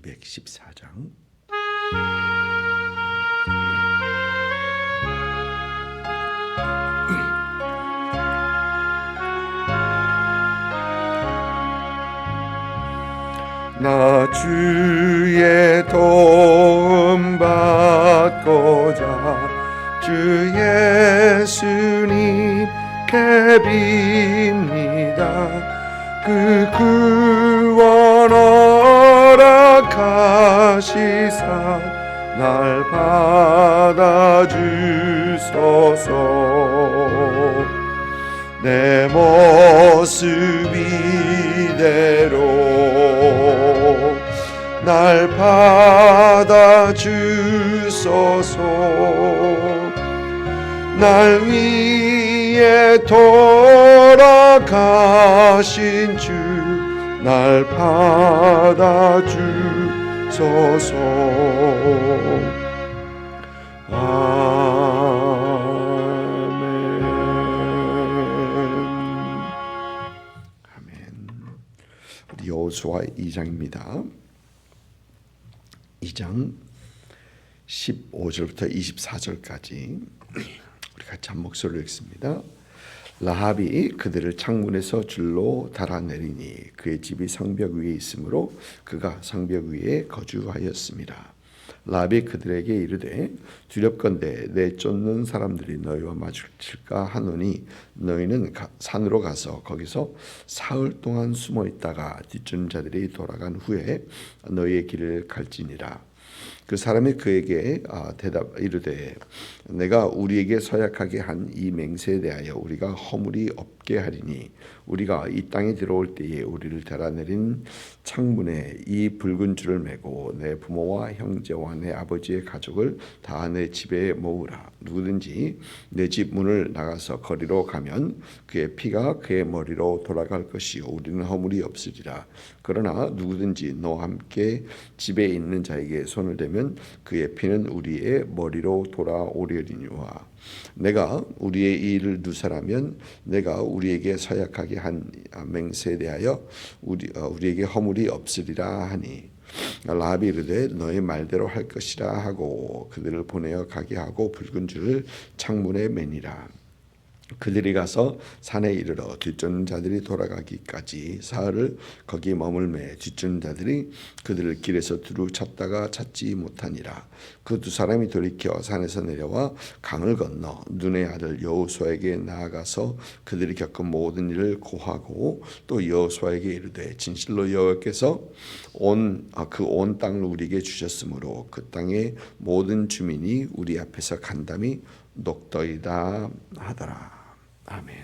214장. 나 주의 도움 받고자 주 예수님께 빕니다. 그 구원 허락하시사 날 받아주소서. 내 모습 이대로 날 받아주소서. 날 위해 돌아가신 주 날 받아주소서. 여호수아 2장입니다. 2장 15절부터 24절까지 우리 같이 한 목소리로 읽습니다. 라합이 그들을 창문에서 줄로 달아내리니 그의 집이 성벽 위에 있으므로 그가 성벽 위에 거주하였습니다. 라합이 그들에게 이르되 두렵건대 내 쫓는 사람들이 너희와 마주칠까 하노니 너희는 산으로 가서 거기서 사흘 동안 숨어 있다가 뒤쫓는 자들이 돌아간 후에 너희의 길을 갈지니라. 그 사람이 그에게 대답 이르되 내가 우리에게 서약하게 한 이 맹세에 대하여 우리가 허물이 없게 하리니 우리가 이 땅에 들어올 때에 우리를 달아내린 창문에 이 붉은 줄을 매고 내 부모와 형제와 내 아버지의 가족을 다 내 집에 모으라. 누구든지 내 집 문을 나가서 거리로 가면 그의 피가 그의 머리로 돌아갈 것이요 우리는 허물이 없으리라. 그러나 누구든지 너와 함께 집에 있는 자에게 손을 대면 그의 피는 우리의 머리로 돌아오려니와 내가 우리의 이 일을 누설하면 내가 우리에게 서약하게 한 맹세에 대하여 우리에게 허물이 없으리라 하니 라합이 이르되 너의 말대로 할 것이라 하고 그들을 보내어 가게 하고 붉은 줄을 창문에 매니라. 그들이 가서 산에 이르러 뒤쫓는 자들이 돌아가기까지 사흘을 거기 머물매 뒤쫓는 자들이 그들을 길에서 두루 찾다가 찾지 못하니라. 그 두 사람이 돌이켜 산에서 내려와 강을 건너 눈의 아들 여호수아에게 나아가서 그들이 겪은 모든 일을 고하고 또 여호수아에게 이르되 진실로 여호와께서 온 땅을 우리에게 주셨으므로 그 땅의 모든 주민이 우리 앞에서 간담이 녹더이다 하더라. 아멘.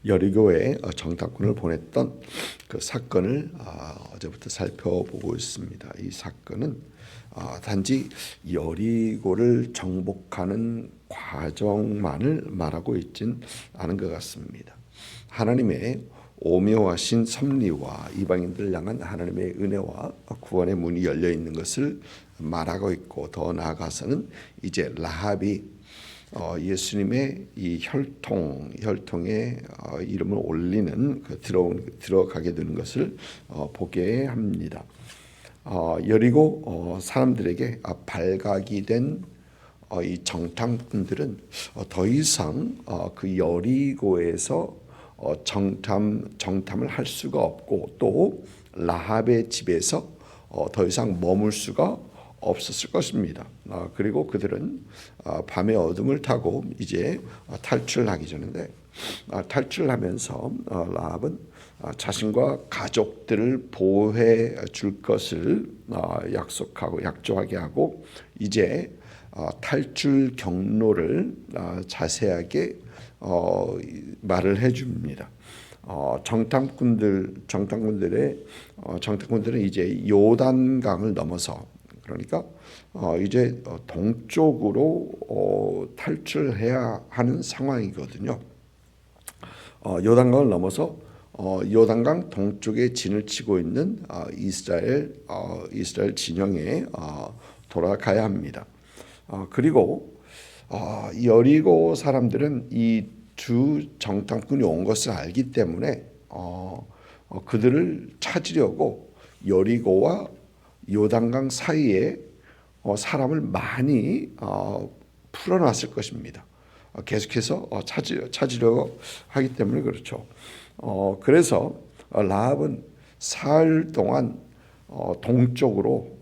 여리고에 정탐꾼을 보냈던 그 사건을 어제부터 살펴보고 있습니다. 이 사건은 단지 여리고를 정복하는 과정만을 말하고 있진 않은 것 같습니다. 하나님의 오묘하신 섭리와 이방인들 향한 하나님의 은혜와 구원의 문이 열려 있는 것을 말하고 있고 더 나아가서는 이제 라합이 예수님의 이 혈통에 이름을 올리는 들어가게 되는 것을 보게 합니다. 여리고 사람들에게 발각이 된 이 정탐꾼들은 더 이상 그 여리고에서 정탐을 할 수가 없고 또 라합의 집에서 더 이상 머물 수가 없었을 것입니다. 그리고 그들은 밤의 어둠을 타고 이제 탈출하기 전인데 탈출하면서 라합은 자신과 가족들을 보호해 줄 것을 약속하게 하고 이제 탈출 경로를 자세하게 말을 해줍니다. 정탐꾼들은 이제 요단강을 넘어서 그러니까 이제 동쪽으로 탈출해야 하는 상황이거든요. 요단강을 넘어서 요단강 동쪽에 진을 치고 있는 이스라엘 진영에 돌아가야 합니다. 그리고 여리고 사람들은 이 두 정탐꾼이 온 것을 알기 때문에 그들을 찾으려고 여리고와 요단강 사이에 사람을 많이 풀어놨을 것입니다. 계속해서 찾으려고 하기 때문에 그렇죠. 그래서 라합은 사흘 동안 동쪽으로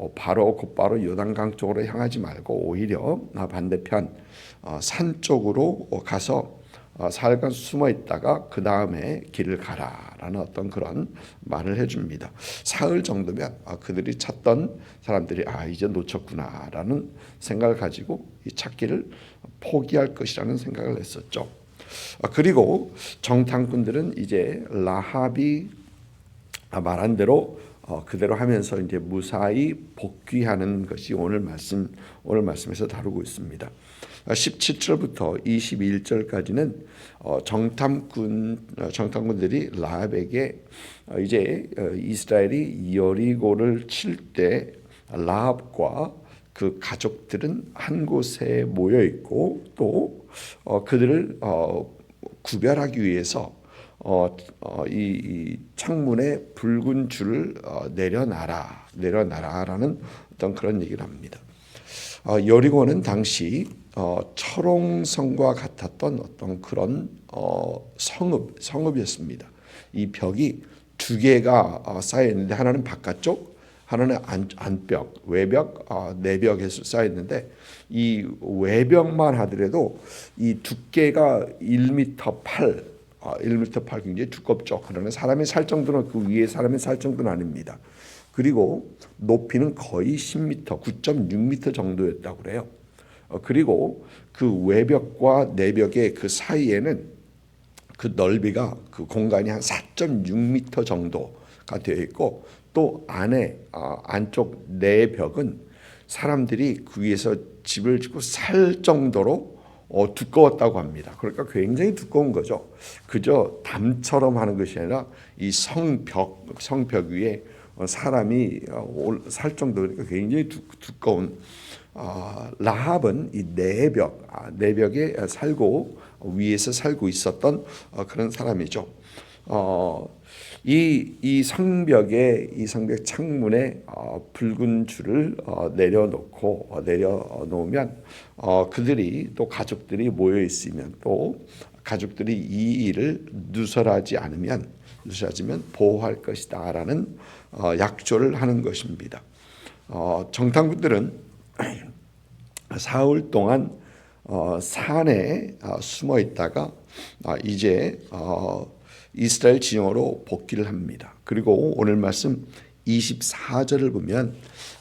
곧바로 요단강 쪽으로 향하지 말고 오히려 반대편 산 쪽으로 가서 사흘간 숨어 있다가 그 다음에 길을 가라라는 어떤 그런 말을 해줍니다. 사흘 정도면 그들이 찾던 사람들이 이제 놓쳤구나라는 생각을 가지고 이 찾기를 포기할 것이라는 생각을 했었죠. 그리고 정탐꾼들은 이제 라합이 말한 대로 그대로 하면서 이제 무사히 복귀하는 것이 오늘 말씀에서 다루고 있습니다. 17절부터 21절까지는 정탐꾼들이 라합에게 이제 이스라엘이 여리고를 칠 때 라합과 그 가족들은 한 곳에 모여 있고 또 그들을 구별하기 위해서 이 창문에 붉은 줄을 내려놔라라는 어떤 그런 얘기를 합니다. 여리고는 당시 철옹성과 같았던 어떤 그런 성읍이었습니다. 이 벽이 두 개가 쌓여 있는데 하나는 바깥쪽, 하나는 안벽, 외벽, 내벽에서 쌓여 있는데 이 외벽만 하더라도 이 두께가 1m 8, 1m 8 굉장히 두껍죠. 그러나 사람이 살 정도는 그 위에 사람이 살 정도는 아닙니다. 그리고 높이는 거의 10m, 9.6m 정도였다고 그래요. 그리고 그 외벽과 내벽의 그 사이에는 그 넓이가 그 공간이 한 4.6m 정도가 되어 있고 또 안쪽 내벽은 사람들이 그 위에서 집을 짓고 살 정도로 두꺼웠다고 합니다. 그러니까 굉장히 두꺼운 거죠. 그저 담처럼 하는 것이 아니라 이 성벽 위에 사람이 살 정도, 그러니까 굉장히 두꺼운 라합은 이 내벽에 살고 위에서 살고 있었던 그런 사람이죠. 이 성벽 창문에 붉은 줄을 내려놓으면 그들이 또 가족들이 모여 있으면 또 가족들이 이 일을 누설하지면 보호할 것이다라는 약조를 하는 것입니다. 정탐꾼들은 사흘 동안 산에 숨어 있다가 이제 이스라엘 진영으로 복귀를 합니다. 그리고 오늘 말씀 24절을 보면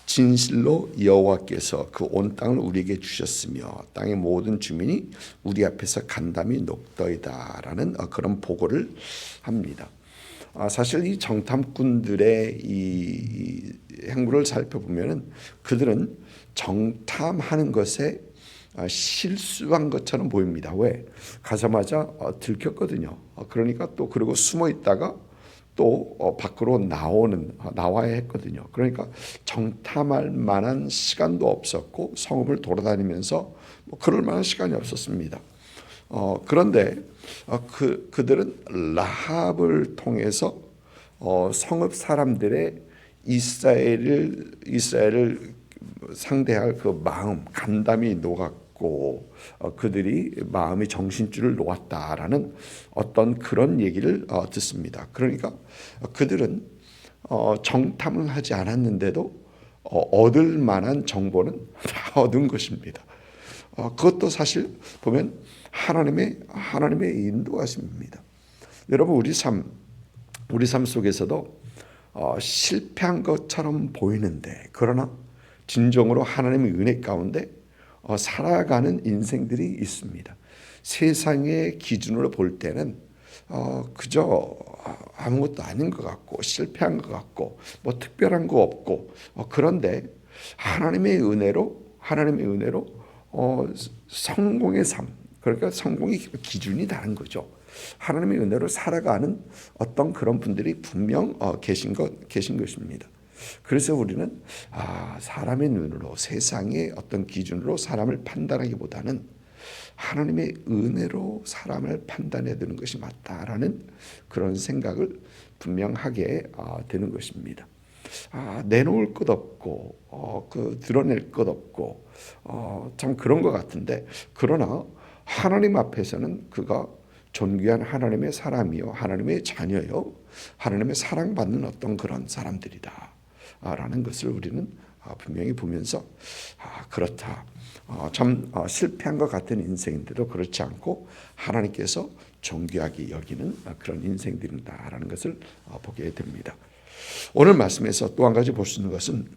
진실로 여호와께서 그 온 땅을 우리에게 주셨으며 땅의 모든 주민이 우리 앞에서 간담이 녹더이다라는 그런 보고를 합니다. 사실 이 정탐꾼들의 이 행보를 살펴보면은 그들은 정탐하는 것에 실수한 것처럼 보입니다. 왜? 가자마자 들켰거든요. 그러니까 또 그리고 숨어 있다가 또 밖으로 나와야 했거든요. 그러니까 정탐할 만한 시간도 없었고 성읍을 돌아다니면서 그럴 만한 시간이 없었습니다. 그런데 그들은 라합을 통해서 성읍 사람들의 이스라엘을 상대할 그 마음, 간담이 녹았고 그들이 마음이 정신줄을 놓았다라는 어떤 그런 얘기를 듣습니다. 그러니까 그들은 정탐을 하지 않았는데도 얻을 만한 정보는 다 얻은 것입니다. 그것도 사실 보면 하나님의 인도하심입니다. 여러분 우리 삶 속에서도 실패한 것처럼 보이는데 그러나 진정으로 하나님의 은혜 가운데 살아가는 인생들이 있습니다. 세상의 기준으로 볼 때는 그저 아무것도 아닌 것 같고 실패한 것 같고 뭐 특별한 거 없고 그런데 하나님의 은혜로 성공의 삶, 그러니까 성공의 기준이 다른 거죠. 하나님의 은혜로 살아가는 어떤 그런 분들이 분명 계신 것입니다. 그래서 우리는 사람의 눈으로 세상의 어떤 기준으로 사람을 판단하기보다는 하나님의 은혜로 사람을 판단해야 되는 것이 맞다라는 그런 생각을 분명하게 되는 것입니다. 내놓을 것 없고 드러낼 것 없고 참 그런 것 같은데, 그러나 하나님 앞에서는 그가 존귀한 하나님의 사람이요, 하나님의 자녀요, 하나님의 사랑받는 어떤 그런 사람들이다 라는 것을 우리는 분명히 보면서 그렇다, 참 실패한 것 같은 인생인데도 그렇지 않고 하나님께서 존귀하게 여기는 그런 인생들이다라는 것을 보게 됩니다. 오늘 말씀에서 또 한 가지 볼 수 있는 것은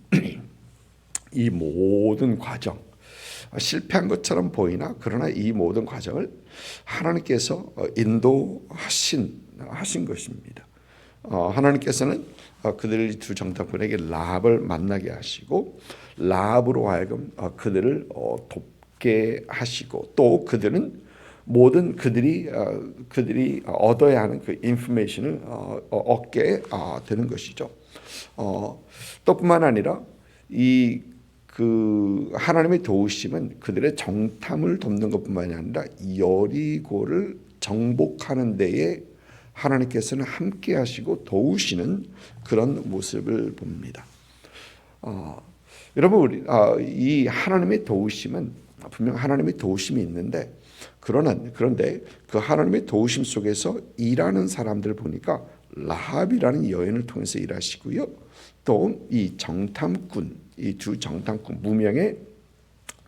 이 모든 과정, 실패한 것처럼 보이나 그러나 이 모든 과정을 하나님께서 인도하신 것입니다. 하나님께서는 그들 두 정탐꾼에게 라합을 만나게 하시고 라합으로 하여금 그들을 돕게 하시고, 또 그들은 모든 그들이 얻어야 하는 그 인포메이션을 얻게 되는 것이죠. 또 뿐만 아니라 그 하나님의 도우심은 그들의 정탐을 돕는 것뿐만이 아니라 여리고를 정복하는 데에 하나님께서는 함께 하시고 도우시는 그런 모습을 봅니다. 여러분, 이 하나님의 도우심은 분명 하나님의 도우심이 있는데, 그런데 그 하나님의 도우심 속에서 일하는 사람들을 보니까 라합이라는 여인을 통해서 일하시고요, 또 이 정탐꾼, 이 두 정탐꾼, 무명의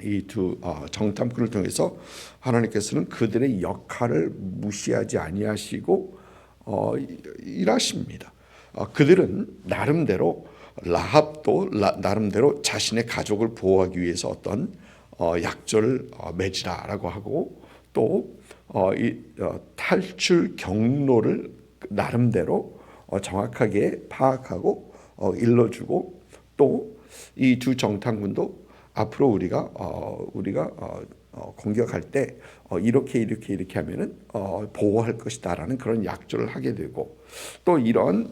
이 두 정탐꾼을 통해서 하나님께서는 그들의 역할을 무시하지 아니하시고 일하십니다. 그들은 나름대로, 라합도 나름대로 자신의 가족을 보호하기 위해서 어떤 약조를 맺으라라고 하고, 또 탈출 경로를 나름대로 정확하게 파악하고 일러주고, 또 이 두 정탐꾼도 앞으로 우리가 공격할 때 이렇게 하면은 보호할 것이다라는 그런 약조를 하게 되고, 또 이런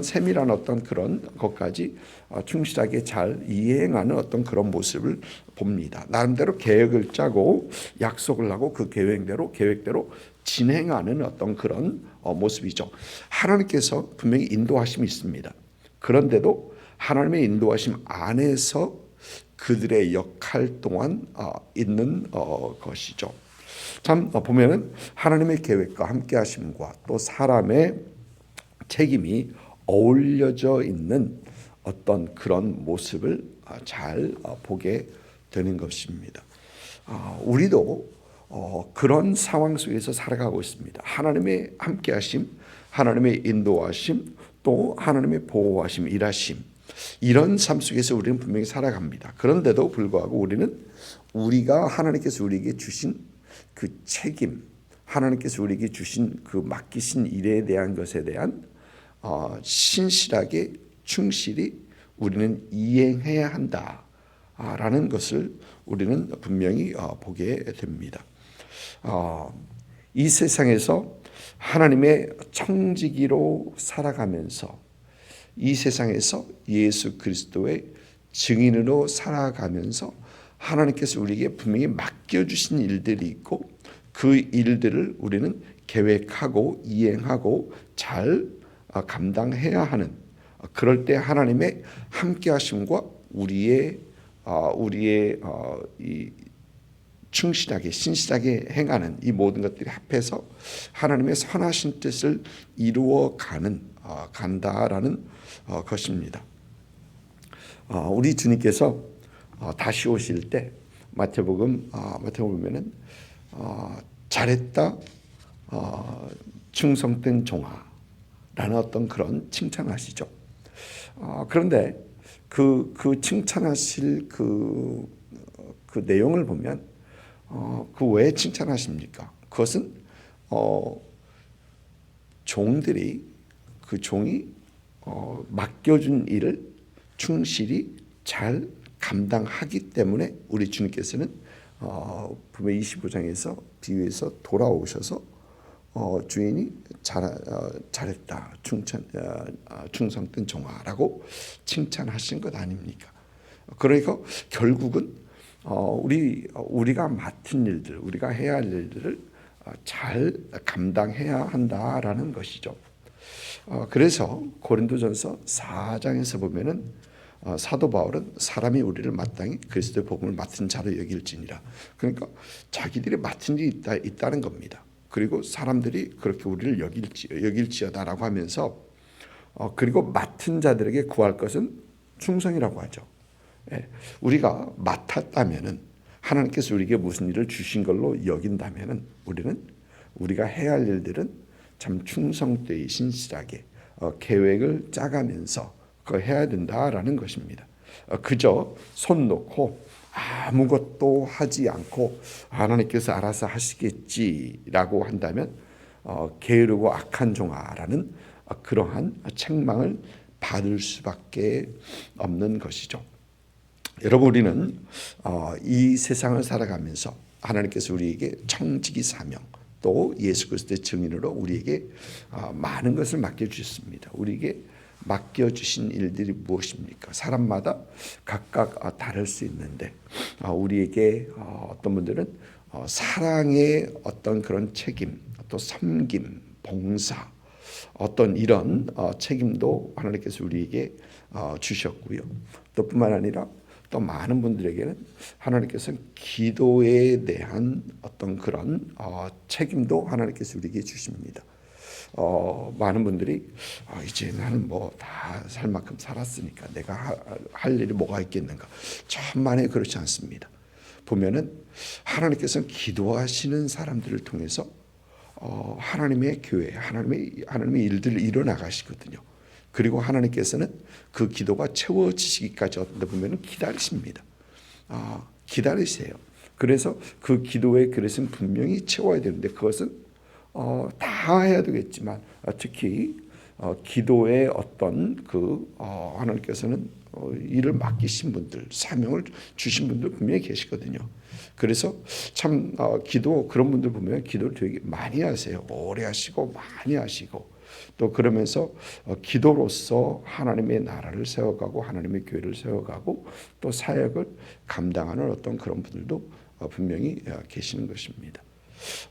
세밀한 어떤 그런 것까지 충실하게 잘 이행하는 어떤 그런 모습을 봅니다. 나름대로 계획을 짜고 약속을 하고 그 계획대로 진행하는 어떤 그런 모습이죠. 하나님께서 분명히 인도하심이 있습니다. 그런데도 하나님의 인도하심 안에서 그들의 역할 동안 있는 것이죠. 참 보면은 하나님의 계획과 함께 하심과 또 사람의 책임이 어울려져 있는 어떤 그런 모습을 잘 보게 되는 것입니다. 우리도 그런 상황 속에서 살아가고 있습니다. 하나님의 함께 하심, 하나님의 인도하심, 또 하나님의 보호하심, 일하심, 이런 삶 속에서 우리는 분명히 살아갑니다. 그런데도 불구하고 우리는 하나님께서 우리에게 주신 그 책임, 하나님께서 우리에게 주신 그 맡기신 일에 대한 것에 대한 신실하게 충실히 우리는 이행해야 한다라는 것을 우리는 분명히 보게 됩니다. 이 세상에서 하나님의 청지기로 살아가면서, 이 세상에서 예수 그리스도의 증인으로 살아가면서 하나님께서 우리에게 분명히 맡겨주신 일들이 있고, 그 일들을 우리는 계획하고 이행하고 잘 감당해야 하는, 그럴 때 하나님의 함께하심과 우리의 이 충실하게 신실하게 행하는 이 모든 것들이 합해서 하나님의 선하신 뜻을 이루어 간다라는 것입니다. 우리 주님께서 다시 오실 때 마태복음 보면은 잘했다, 충성된 종아라는 어떤 그런 칭찬하시죠. 그런데 그 칭찬하실 그 내용을 보면 그 왜 칭찬하십니까? 그것은 그 종이 맡겨준 일을 충실히 잘 감당하기 때문에 우리 주님께서는 분명히 25장에서 비유에서 돌아오셔서 주인이 잘했다, 충성된 종아라고 칭찬하신 것 아닙니까? 그러니까 결국은 우리가 맡은 일들, 우리가 해야 할 일들을 잘 감당해야 한다라는 것이죠. 그래서 고린도전서 4장에서 보면은 사도 바울은 사람이 우리를 마땅히 그리스도의 복음을 맡은 자로 여길지니라. 그러니까 자기들이 맡은 일이 있다는 겁니다. 그리고 사람들이 그렇게 우리를 여길지어다라고 하면서 그리고 맡은 자들에게 구할 것은 충성이라고 하죠. 우리가 맡았다면은 하나님께서 우리에게 무슨 일을 주신 걸로 여긴다면은 우리가 해야 할 일들은 참 충성되이 신실하게 계획을 짜가면서 그거 해야 된다라는 것입니다. 그저 손 놓고 아무것도 하지 않고 하나님께서 알아서 하시겠지라고 한다면 게으르고 악한 종아라는 그러한 책망을 받을 수밖에 없는 것이죠. 여러분, 우리는 이 세상을 살아가면서 하나님께서 우리에게 청지기 사명 또 예수 그리스도의 증인으로 우리에게 많은 것을 맡겨주셨습니다. 우리에게 맡겨주신 일들이 무엇입니까? 사람마다 각각 다를 수 있는데 우리에게 어떤 분들은 사랑의 어떤 그런 책임, 또 섬김, 봉사, 어떤 이런 책임도 하나님께서 우리에게 주셨고요. 또 뿐만 아니라 또 많은 분들에게는 하나님께서 기도에 대한 어떤 그런 책임도 하나님께서 우리에게 주십니다. 많은 분들이 이제 나는 뭐 다 살 만큼 살았으니까 내가 할 일이 뭐가 있겠는가. 천만에 그렇지 않습니다. 보면은 하나님께서는 기도하시는 사람들을 통해서 하나님의 교회, 하나님의 일들을 이뤄나가시거든요. 그리고 하나님께서는 그 기도가 채워지시기까지 어떤 데 보면 기다리십니다. 기다리세요. 그래서 그 기도의 그릇은 분명히 채워야 되는데 그것은 다 해야 되겠지만 특히 기도의 어떤 하나님께서는 일을 맡기신 분들, 사명을 주신 분들 분명히 계시거든요. 그래서 참 기도 그런 분들 보면 기도를 되게 많이 하세요. 오래 하시고 많이 하시고 또 그러면서 기도로서 하나님의 나라를 세워가고 하나님의 교회를 세워가고 또 사역을 감당하는 어떤 그런 분들도 분명히 계시는 것입니다.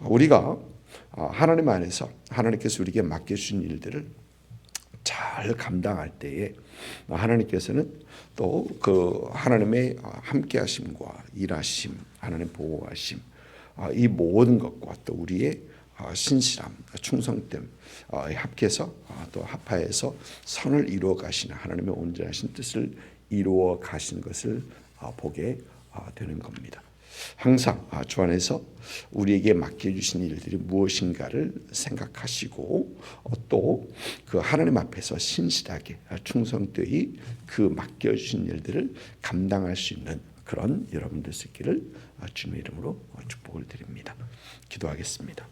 우리가 하나님 안에서 하나님께서 우리에게 맡겨주신 일들을 잘 감당할 때에 하나님께서는 또 그 하나님의 함께하심과 일하심, 하나님 보호하심, 이 모든 것과 또 우리의 신실함, 충성됨 합해서 또 합하여서 선을 이루어 가시는 하나님의 온전하신 뜻을 이루어 가시는 것을 보게 되는 겁니다. 항상 주 안에서 우리에게 맡겨주신 일들이 무엇인가를 생각하시고 또 그 하나님 앞에서 신실하게 충성되이 그 맡겨주신 일들을 감당할 수 있는 그런 여러분들 있기를 주님의 이름으로 축복을 드립니다. 기도하겠습니다.